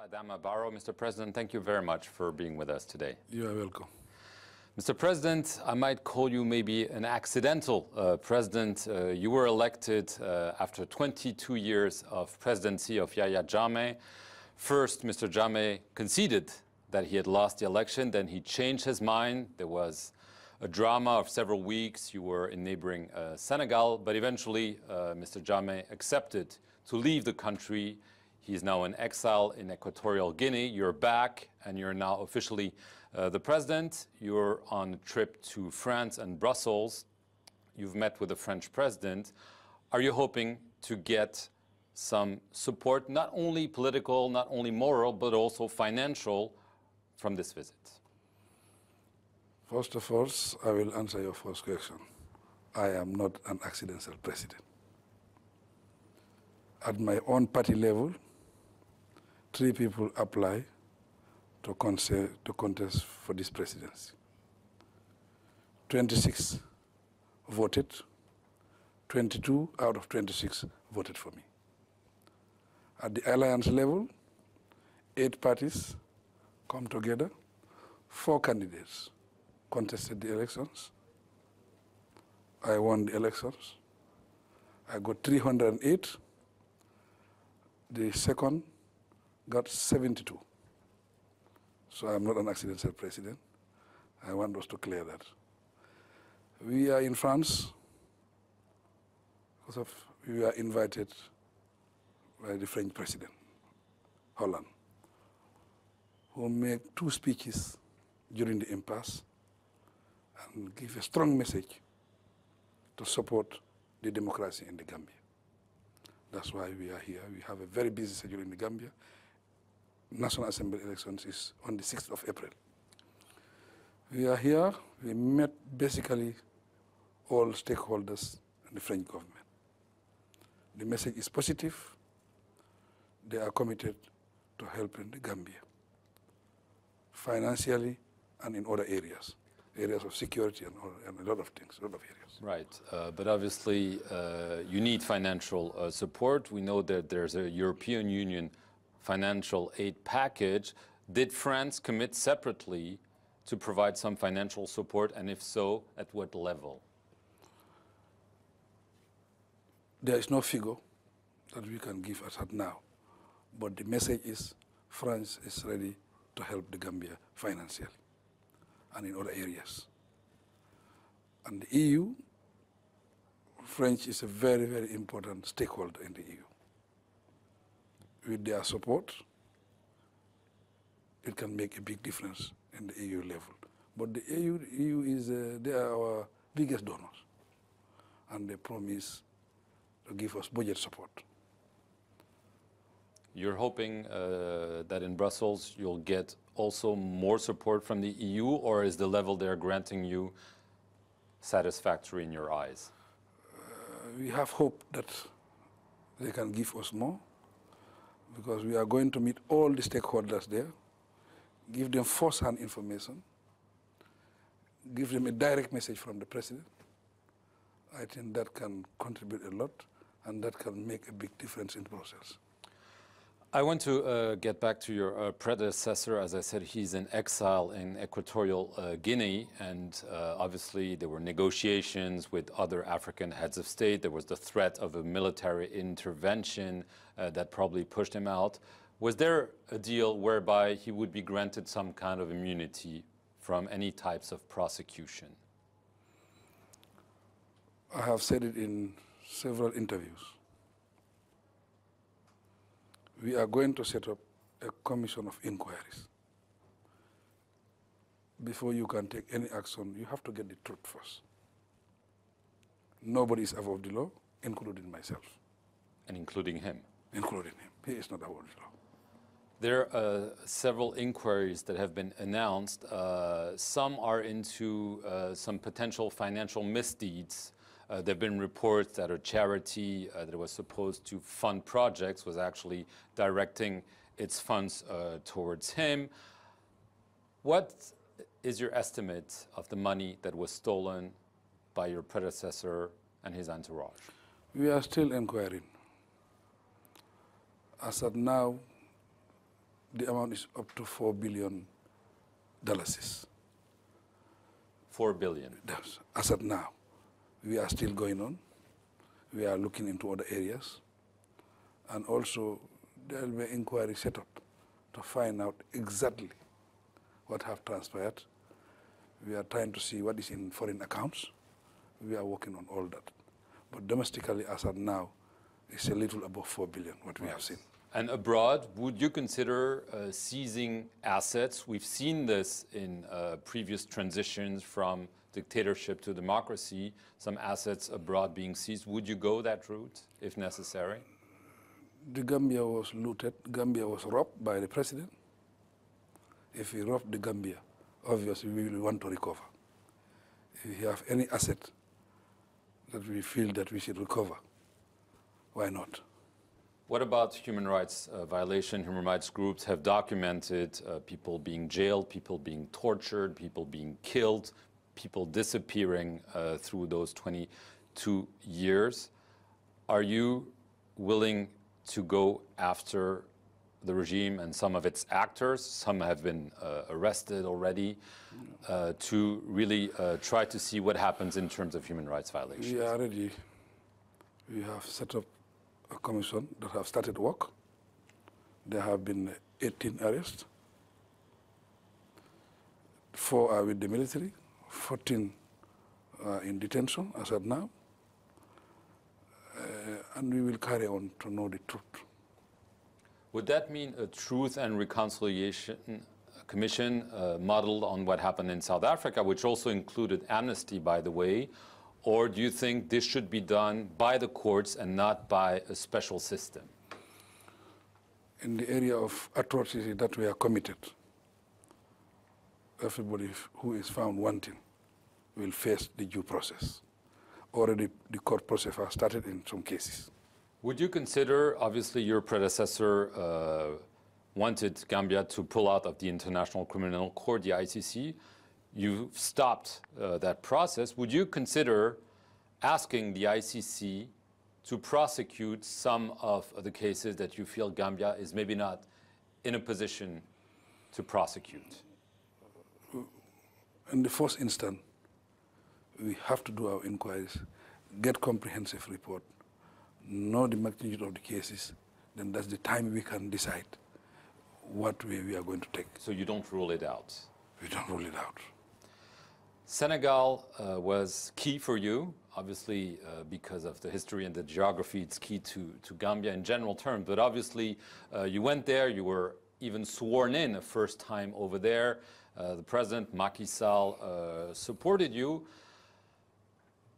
Adama Barrow. Mr. President, thank you very much for being with us today. You are welcome. Mr. President, I might call you maybe an accidental president. You were elected after 22 years of presidency of Yahya Jammeh. First, Mr. Jammeh conceded that he had lost the election. Then he changed his mind. There was a drama of several weeks. You were in neighboring Senegal, but eventually Mr. Jammeh accepted to leave the country. He's now in exile in Equatorial Guinea. You're back, and you're now officially the president. You're on a trip to France and Brussels. You've met with the French president. Are you hoping to get some support, not only political, not only moral, but also financial from this visit? First of all, I will answer your first question. I am not an accidental president. At my own party level, 3 people apply to contest for this presidency. 26 voted. 22 out of 26 voted for me. At the alliance level, 8 parties come together. 4 candidates contested the elections. I won the elections. I got 308. The second got 72. So I'm not an accidental president. I want us to clear that. We are in France because we were invited by the French president, Hollande, who made 2 speeches during the impasse and give a strong message to support the democracy in the Gambia. That's why we are here. We have a very busy schedule in the Gambia. National Assembly elections is on the 6th of April. We are here. We met basically all stakeholders in the French government. The message is positive. They are committed to helping the Gambia financially and in other areas of security and a lot of things, a lot of areas. Right, but obviously you need financial support. We know that there's a European Union financial aid package. Did France commit separately to provide some financial support, and if so, at what level? There is no figure that we can give as at now, but the message is France is ready to help the Gambia financially and in other areas. And the EU, French is a very, very important stakeholder in the EU. With their support, it can make a big difference in the EU level. But the EU is, they are our biggest donors, and they promise to give us budget support. You're hoping that in Brussels you'll get also more support from the EU, or is the level they're granting you satisfactory in your eyes? We have hope that they can give us more, because we are going to meet all the stakeholders there, give them first-hand information, give them a direct message from the president. I think that can contribute a lot, and that can make a big difference in Brussels. I want to get back to your predecessor. As I said, he's in exile in Equatorial Guinea, and obviously there were negotiations with other African heads of state. There was the threat of a military intervention that probably pushed him out. Was there a deal whereby he would be granted some kind of immunity from any types of prosecution? I have said it in several interviews. We are going to set up a commission of inquiries. Before you can take any action, you have to get the truth first. Nobody is above the law, including myself. And including him? Including him. He is not above the law. There are several inquiries that have been announced. Some are into some potential financial misdeeds. There have been reports that a charity that was supposed to fund projects was actually directing its funds towards him. What is your estimate of the money that was stolen by your predecessor and his entourage? We are still inquiring. As of now, the amount is up to $4 billion. 4 billion. As of now, we are still going on. We are looking into other areas. And also, there will be an inquiry set up to find out exactly what have transpired. We are trying to see what is in foreign accounts. We are working on all that. But domestically, as of now, it's a little above 4 billion, what we have seen. And abroad, would you consider seizing assets? We've seen this in previous transitions from dictatorship to democracy, some assets abroad being seized. Would you go that route, if necessary? The Gambia was looted. Gambia was robbed by the president. If we rob the Gambia, obviously we will want to recover. If we have any asset that we feel that we should recover, why not? What about human rights violation? Human rights groups have documented people being jailed, people being tortured, people being killed, people disappearing through those 22 years. Are you willing to go after the regime and some of its actors? Some have been arrested already, to really try to see what happens in terms of human rights violations. We are ready. We have set up a commission that have started work. There have been 18 arrests. 4 are with the military, 14 are in detention as of now. And we will carry on to know the truth. Would that mean a Truth and Reconciliation Commission modeled on what happened in South Africa, which also included amnesty, by the way? Or do you think this should be done by the courts and not by a special system? In the area of atrocities that we are committed, everybody who is found wanting will face the due process. Already the court process has started in some cases. Would you consider, obviously your predecessor wanted Gambia to pull out of the International Criminal Court, the ICC. You've stopped that process. Would you consider asking the ICC to prosecute some of the cases that you feel Gambia is maybe not in a position to prosecute? In the first instance, we have to do our inquiries, get comprehensive report, know the magnitude of the cases, then that's the time we can decide what way we are going to take. So you don't rule it out? We don't rule it out. Senegal was key for you, obviously because of the history and the geography. It's key to Gambia in general terms, but obviously you went there, you were even sworn in a first time over there. The president, Macky Sall, supported you,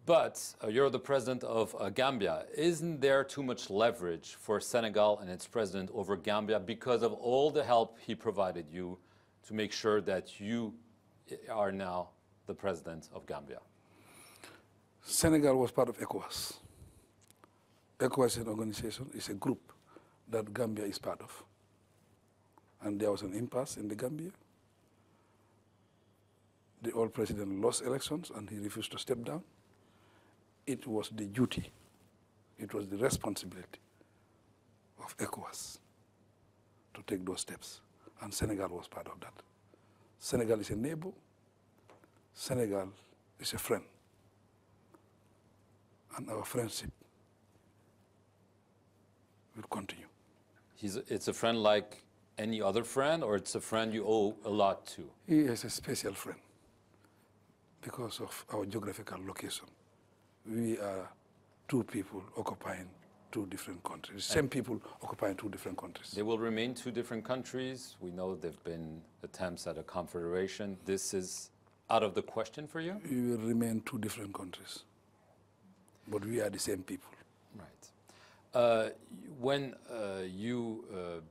but you're the president of Gambia. Isn't there too much leverage for Senegal and its president over Gambia because of all the help he provided you to make sure that you are now the president of Gambia? Senegal was part of ECOWAS. ECOWAS is an organization, it's a group that Gambia is part of. And there was an impasse in the Gambia. The old president lost elections and he refused to step down. It was the duty, it was the responsibility of ECOWAS to take those steps. And Senegal was part of that. Senegal is a neighbor. Senegal is a friend. And our friendship will continue. It's a friend like any other friend, or it's a friend you owe a lot to? He is a special friend because of our geographical location. We are two people occupying two different countries. Same people occupying two different countries. They will remain two different countries. We know there have been attempts at a confederation. This is out of the question for you? We will remain two different countries, but we are the same people. Right. When you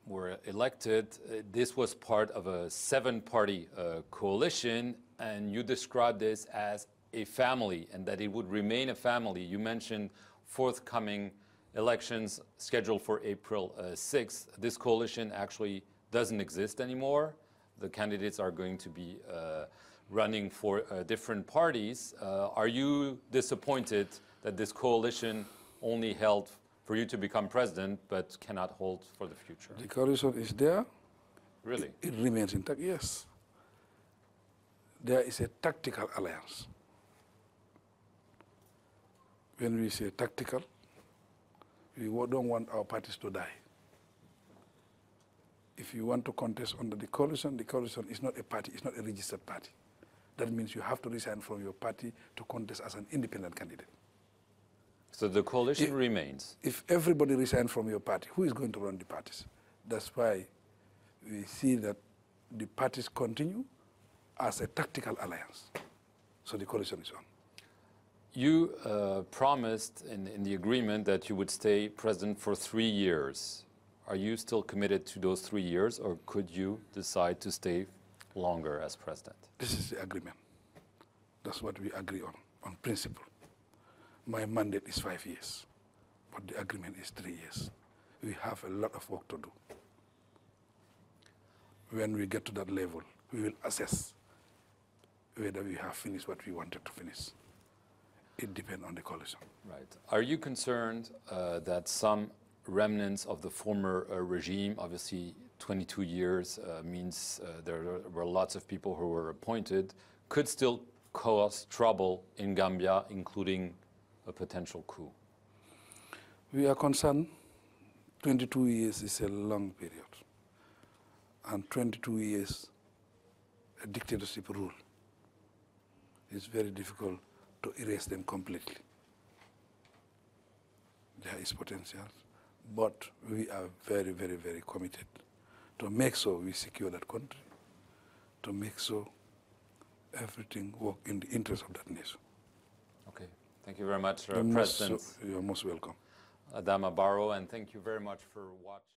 were elected, this was part of a 7-party coalition, and you described this as a family and that it would remain a family. You mentioned forthcoming elections scheduled for April 6th. This coalition actually doesn't exist anymore. The candidates are going to be running for different parties. Are you disappointed that this coalition only held for you to become president but cannot hold for the future? The coalition is there. Really? It remains intact, yes. There is a tactical alliance. When we say tactical, we don't want our parties to die. If you want to contest under the coalition is not a party, it's not a registered party. That means you have to resign from your party to contest as an independent candidate. So the coalition remains? If everybody resigns from your party, who is going to run the parties? That's why we see that the parties continue as a tactical alliance. So the coalition is on. You promised in the agreement that you would stay president for 3 years. Are you still committed to those 3 years, or could you decide to stay longer as president? This is the agreement. That's what we agree on principle. My mandate is 5 years, but the agreement is 3 years. We have a lot of work to do. When we get to that level, we will assess whether we have finished what we wanted to finish. It depends on the coalition. Right. Are you concerned that some remnants of the former regime, obviously 22 years means there were lots of people who were appointed, could still cause trouble in Gambia, including a potential coup? We are concerned. 22 years is a long period. And 22 years, a dictatorship rule. It's very difficult to erase them completely. There is potential, but we are very, very, very committed to make sure we secure that country, to make sure everything works in the interest of that nation. Okay, thank you very much, President. You're most welcome. Adama Barrow, and thank you very much for watching.